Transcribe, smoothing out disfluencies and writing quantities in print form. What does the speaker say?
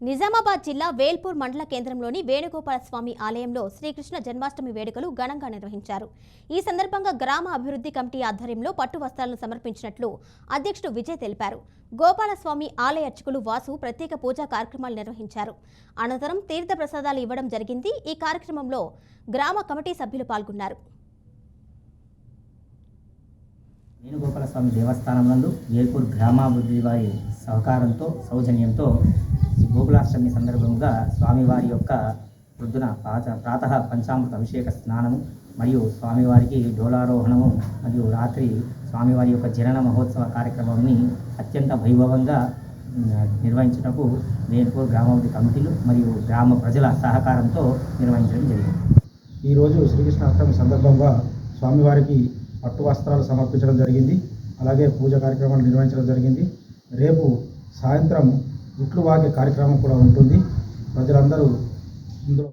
నిజామాబాద్ జిల్లా వేల్పూర్ మండల కేంద్రంలోని వేణుగోపాల స్వామి ఆలయంలో శ్రీకృష్ణ జన్మాష్టమి వేడుకలు ఘనంగా నిర్వహించారు. ఈ సందర్భంగా గ్రామ అభివృద్ధి కమిటీ ఆధ్వర్యంలో పట్టు వస్త్రాలను సమర్పించినట్లు అధ్యక్షుడు విజయ్ తెలిపారు. గోపాలస్వామి ఆలయ అర్చకులు వాసు ప్రత్యేక పూజా కార్యక్రమాలు నిర్వహించారు. అనంతరం తీర్థ ప్రసాదాలు ఇవ్వడం జరిగింది. ఈ కార్యక్రమంలో గ్రామ కమిటీ సభ్యులు పాల్గొన్నారు. వేణుగోపాల స్వామి దేవస్థానం నందు వేల్పూర్ గ్రామాభివృద్ధి వారి సహకారంతో సౌజన్యంతో గోకులాష్టమి సందర్భంగా స్వామివారి యొక్క పొద్దున ప్రాతः పంచామృత అభిషేక స్నానము మరియు స్వామివారికి డోలారోహణము మరియు రాత్రి స్వామివారి యొక్క జనన మహోత్సవ కార్యక్రమాన్ని అత్యంత వైభవంగా నిర్వహించుటకు వేల్పూర్ గ్రామాభివృద్ధి కమిటీలు మరియు గ్రామ ప్రజల సహకారంతో నిర్వహించడం జరిగింది. ఈరోజు శ్రీకృష్ణాష్టమి సందర్భంగా స్వామివారికి పట్టు వస్త్రాలు సమర్పించడం జరిగింది. అలాగే పూజ కార్యక్రమాలు నిర్వహించడం జరిగింది. రేపు సాయంత్రం ఉట్లు వాగే కార్యక్రమం కూడా ఉంటుంది. ప్రజలందరూ ఇందులో